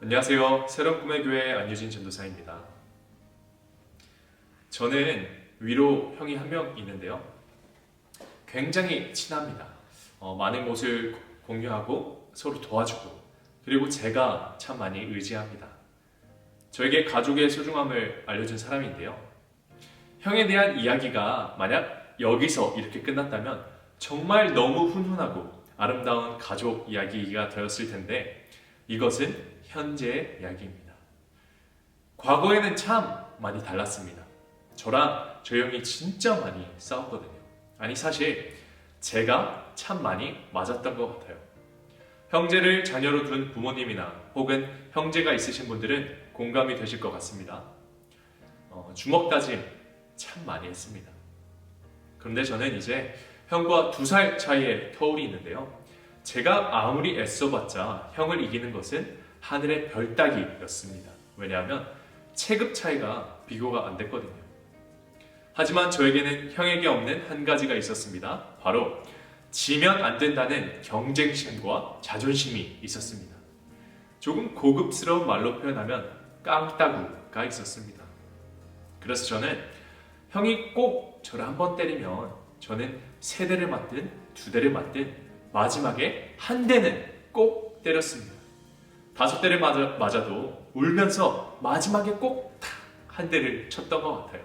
안녕하세요. 새로운 꿈의 교회 안유진 전도사입니다. 저는 위로 형이 한 명 있는데요. 굉장히 친합니다. 많은 것을 공유하고 서로 도와주고 그리고 제가 참 많이 의지합니다. 저에게 가족의 소중함을 알려준 사람인데요. 형에 대한 이야기가 만약 여기서 이렇게 끝났다면 정말 너무 훈훈하고 아름다운 가족 이야기가 되었을 텐데 이것은 현재의 이야기입니다. 과거에는 참 많이 달랐습니다. 저랑 저 형이 진짜 많이 싸웠거든요. 아니 사실 제가 참 많이 맞았던 것 같아요. 형제를 자녀로 둔 부모님이나 혹은 형제가 있으신 분들은 공감이 되실 것 같습니다. 주먹 다짐 참 많이 했습니다. 그런데 저는 이제 형과 2살 차이의 터울이 있는데요. 제가 아무리 애써봤자 형을 이기는 것은 하늘의 별 따기였습니다. 왜냐하면 체급 차이가 비교가 안 됐거든요. 하지만 저에게는 형에게 없는 한 가지가 있었습니다. 바로 지면 안 된다는 경쟁심과 자존심이 있었습니다. 조금 고급스러운 말로 표현하면 깡따구가 있었습니다. 그래서 저는 형이 꼭 저를 한 번 때리면 저는 3대를 맞든 2대를 맞든 마지막에 한 대는 꼭 때렸습니다. 5대를 맞아도 울면서 마지막에 꼭 한 대를 쳤던 것 같아요.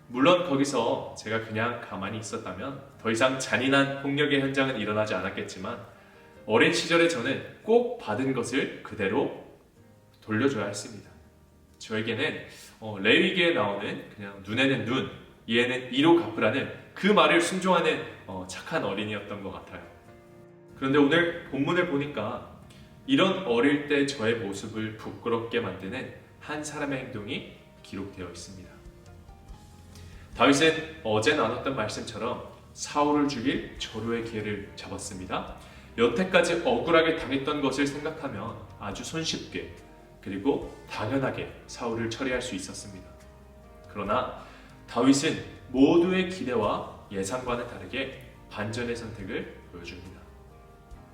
물론 거기서 제가 그냥 가만히 있었다면 더 이상 잔인한 폭력의 현장은 일어나지 않았겠지만 어린 시절에 저는 꼭 받은 것을 그대로 돌려줘야 했습니다. 저에게는 레위기에 나오는 그냥 눈에는 눈, 이에는 이로 갚으라는 그 말을 순종하는 착한 어린이였던 것 같아요. 그런데 오늘 본문을 보니까 이런 어릴 때 저의 모습을 부끄럽게 만드는 한 사람의 행동이 기록되어 있습니다. 다윗은 어제 나눴던 말씀처럼 사울을 죽일 저루의 기회를 잡았습니다. 여태까지 억울하게 당했던 것을 생각하면 아주 손쉽게 그리고 당연하게 사울을 처리할 수 있었습니다. 그러나 다윗은 모두의 기대와 예상과는 다르게 반전의 선택을 보여줍니다.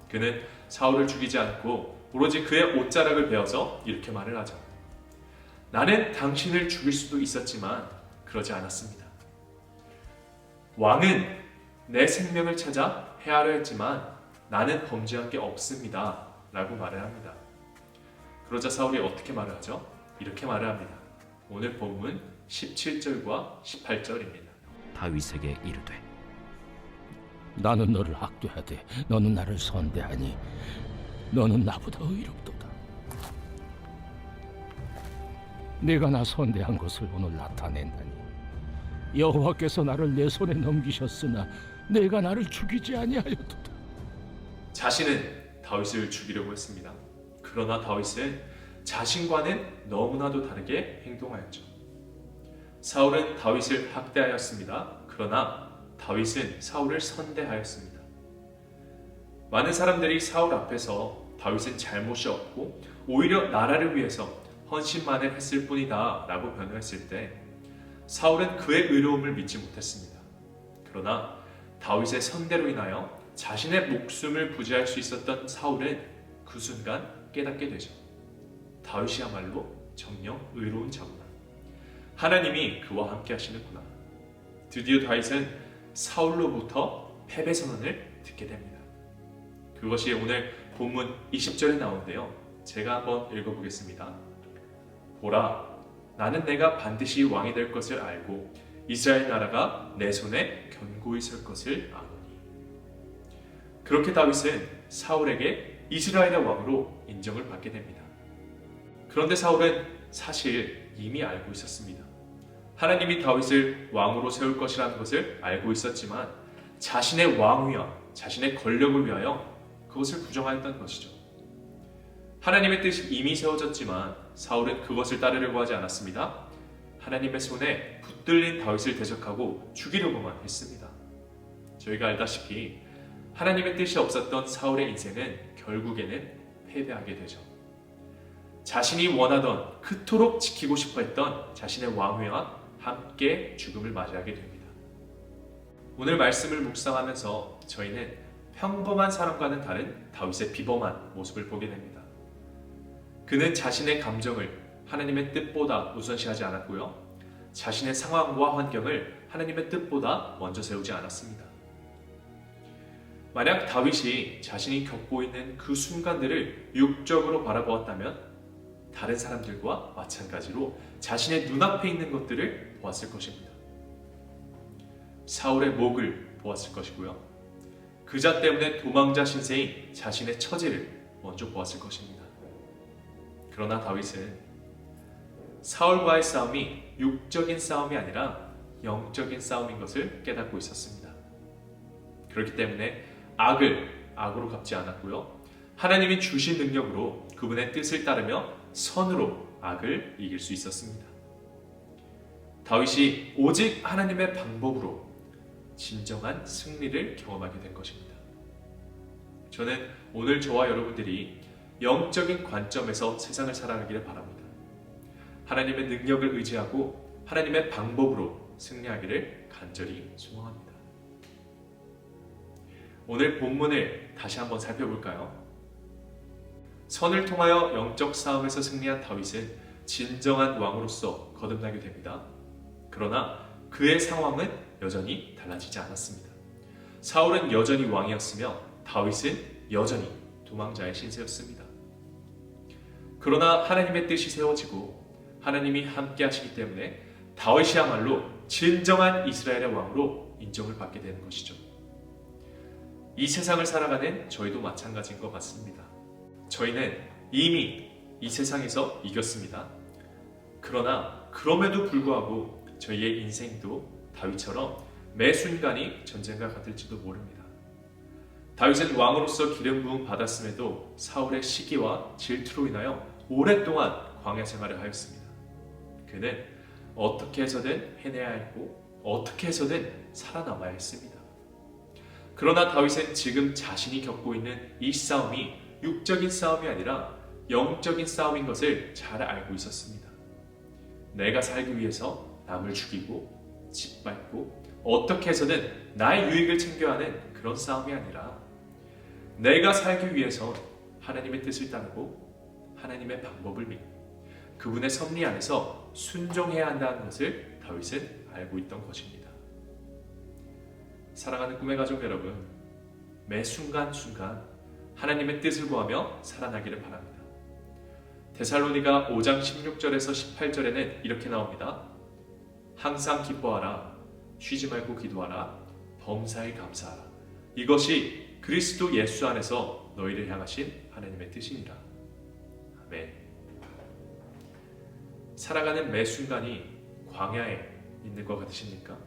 그는 사울을 죽이지 않고 오로지 그의 옷자락을 베어서 이렇게 말을 하죠. 나는 당신을 죽일 수도 있었지만 그러지 않았습니다. 왕은 내 생명을 찾아 해하려 했지만 나는 범죄한 게 없습니다. 라고 말을 합니다. 그러자 사울이 어떻게 말을 하죠? 이렇게 말을 합니다. 오늘 본문 17절과 18절입니다. 다윗에게 이르되 나는 너를 학대하되 너는 나를 선대하니 너는 나보다 의롭도다. 내가 나 선대한 것을 오늘 나타낸다니 여호와께서 나를 내 손에 넘기셨으나 내가 나를 죽이지 아니하였도다. 자신은 다윗을 죽이려고 했습니다. 그러나 다윗은 자신과는 너무나도 다르게 행동하였죠. 사울은 다윗을 학대하였습니다. 그러나 다윗은 사울을 선대하였습니다. 많은 사람들이 사울 앞에서 다윗은 잘못이 없고 오히려 나라를 위해서 헌신만을 했을 뿐이다 라고 변호했을 때 사울은 그의 의로움을 믿지 못했습니다. 그러나 다윗의 선대로 인하여 자신의 목숨을 부지할 수 있었던 사울은 그 순간 깨닫게 되죠. 다윗이야말로 정녕 의로운 자구나. 하나님이 그와 함께 하시는구나. 드디어 다윗은 사울로부터 패배 선언을 듣게 됩니다. 그것이 오늘 본문 20절에 나오는데요. 제가 한번 읽어보겠습니다. 보라, 나는 내가 반드시 왕이 될 것을 알고 이스라엘 나라가 내 손에 견고히 설 것을 아노니. 그렇게 다윗은 사울에게 이스라엘의 왕으로 인정을 받게 됩니다. 그런데 사울은 사실 이미 알고 있었습니다. 하나님이 다윗을 왕으로 세울 것이라는 것을 알고 있었지만 자신의 왕위와 자신의 권력을 위하여 그것을 부정하였던 것이죠. 하나님의 뜻이 이미 세워졌지만 사울은 그것을 따르려고 하지 않았습니다. 하나님의 손에 붙들린 다윗을 대적하고 죽이려고만 했습니다. 저희가 알다시피 하나님의 뜻이 없었던 사울의 인생은 결국에는 패배하게 되죠. 자신이 원하던 그토록 지키고 싶어 했던 자신의 왕위와 함께 죽음을 맞이하게 됩니다. 오늘 말씀을 묵상하면서 저희는 평범한 사람과는 다른 다윗의 비범한 모습을 보게 됩니다. 그는 자신의 감정을 하나님의 뜻보다 우선시하지 않았고요. 자신의 상황과 환경을 하나님의 뜻보다 먼저 세우지 않았습니다. 만약 다윗이 자신이 겪고 있는 그 순간들을 육적으로 바라보았다면 다른 사람들과 마찬가지로 자신의 눈앞에 있는 것들을 보았을 것입니다. 사울의 목을 보았을 것이고요. 그자 때문에 도망자 신세인 자신의 처지를 먼저 보았을 것입니다. 그러나 다윗은 사울과의 싸움이 육적인 싸움이 아니라 영적인 싸움인 것을 깨닫고 있었습니다. 그렇기 때문에 악을 악으로 갚지 않았고요. 하나님이 주신 능력으로 그분의 뜻을 따르며 선으로 악을 이길 수 있었습니다. 다윗이 오직 하나님의 방법으로 진정한 승리를 경험하게 된 것입니다. 저는 오늘 저와 여러분들이 영적인 관점에서 세상을 살아가기를 바랍니다. 하나님의 능력을 의지하고 하나님의 방법으로 승리하기를 간절히 소망합니다. 오늘 본문을 다시 한번 살펴볼까요? 선을 통하여 영적 싸움에서 승리한 다윗은 진정한 왕으로서 거듭나게 됩니다. 그러나 그의 상황은 여전히 달라지지 않았습니다. 사울은 여전히 왕이었으며 다윗은 여전히 도망자의 신세였습니다. 그러나 하나님의 뜻이 세워지고 하나님이 함께 하시기 때문에 다윗이야말로 진정한 이스라엘의 왕으로 인정을 받게 되는 것이죠. 이 세상을 살아가는 저희도 마찬가지인 것 같습니다. 저희는 이미 이 세상에서 이겼습니다. 그러나 그럼에도 불구하고 저희의 인생도 다윗처럼 매 순간이 전쟁과 같을지도 모릅니다. 다윗은 왕으로서 기름 부음 받았음에도 사울의 시기와 질투로 인하여 오랫동안 광야 생활을 하였습니다. 그는 어떻게 해서든 해내야 했고 어떻게 해서든 살아남아야 했습니다. 그러나 다윗은 지금 자신이 겪고 있는 이 싸움이 육적인 싸움이 아니라 영적인 싸움인 것을 잘 알고 있었습니다. 내가 살기 위해서 남을 죽이고 짓밟고 어떻게 해서든 나의 유익을 챙겨야 하는 그런 싸움이 아니라 내가 살기 위해서 하나님의 뜻을 따르고 하나님의 방법을 믿고 그분의 섭리 안에서 순종해야 한다는 것을 다윗은 알고 있던 것입니다. 사랑하는 꿈의 가족 여러분, 매 순간순간 하나님의 뜻을 구하며 살아나기를 바랍니다. 데살로니가 5장 16절에서 18절에는 이렇게 나옵니다. 항상 기뻐하라, 쉬지 말고 기도하라, 범사에 감사하라. 이것이 그리스도 예수 안에서 너희를 향하신 하나님의 뜻이니라. 아멘. 살아가는 매 순간이 광야에 있는 것 같으십니까?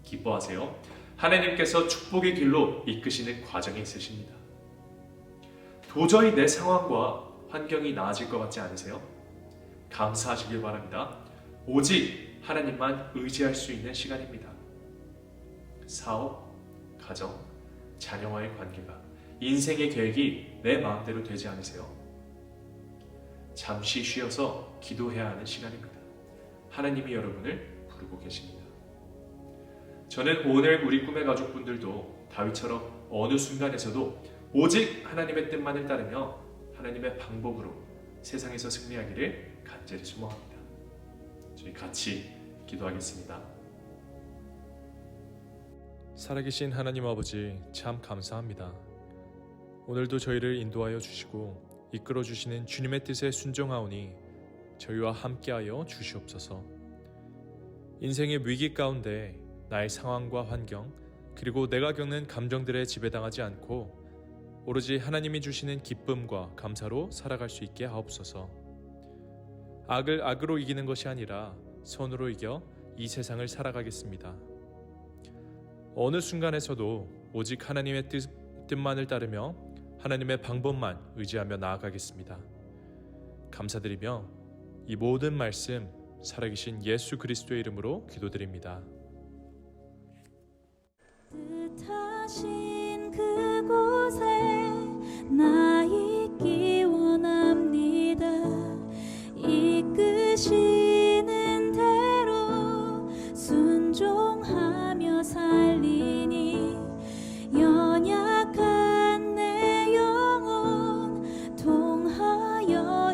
기뻐하세요. 하나님께서 축복의 길로 이끄시는 과정이 있으십니다. 도저히 내 상황과 환경이 나아질 것 같지 않으세요? 감사하시길 바랍니다. 오직 하나님만 의지할 수 있는 시간입니다. 사업, 가정, 자녀와의 관계가 인생의 계획이 내 마음대로 되지 않으세요? 잠시 쉬어서 기도해야 하는 시간입니다. 하나님이 여러분을 부르고 계십니다. 저는 오늘 우리 꿈의 가족분들도 다윗처럼 어느 순간에서도 오직 하나님의 뜻만을 따르며 하나님의 방법으로 세상에서 승리하기를 간절히 소망합니다. 저희 같이 기도하겠습니다. 살아계신 하나님 아버지, 참 감사합니다. 오늘도 저희를 인도하여 주시고 이끌어 주시는 주님의 뜻에 순종하오니 저희와 함께하여 주시옵소서. 인생의 위기 가운데 나의 상황과 환경 그리고 내가 겪는 감정들에 지배당하지 않고 오로지 하나님이 주시는 기쁨과 감사로 살아갈 수 있게 하옵소서. 악을 악으로 이기는 것이 아니라 선으로 이겨 이 세상을 살아가겠습니다. 어느 순간에서도 오직 하나님의 뜻만을 따르며 하나님의 방법만 의지하며 나아가겠습니다. 감사드리며 이 모든 말씀 살아계신 예수 그리스도의 이름으로 기도드립니다. 뜻하신 그곳에 나 있기 원합니다. 이끄시는 대로 순종하며 살리니 연약한 내 영혼 통하여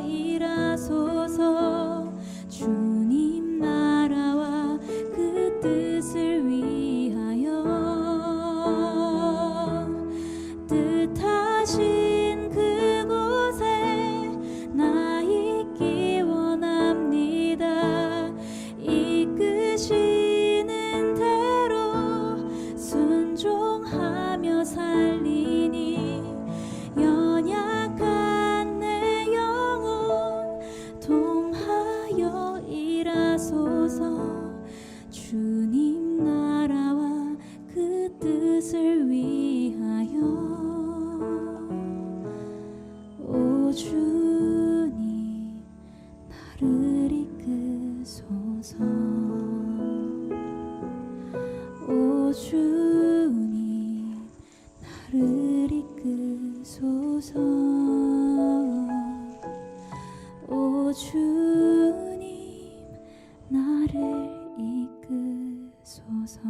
오 주님 나를 이끄소서.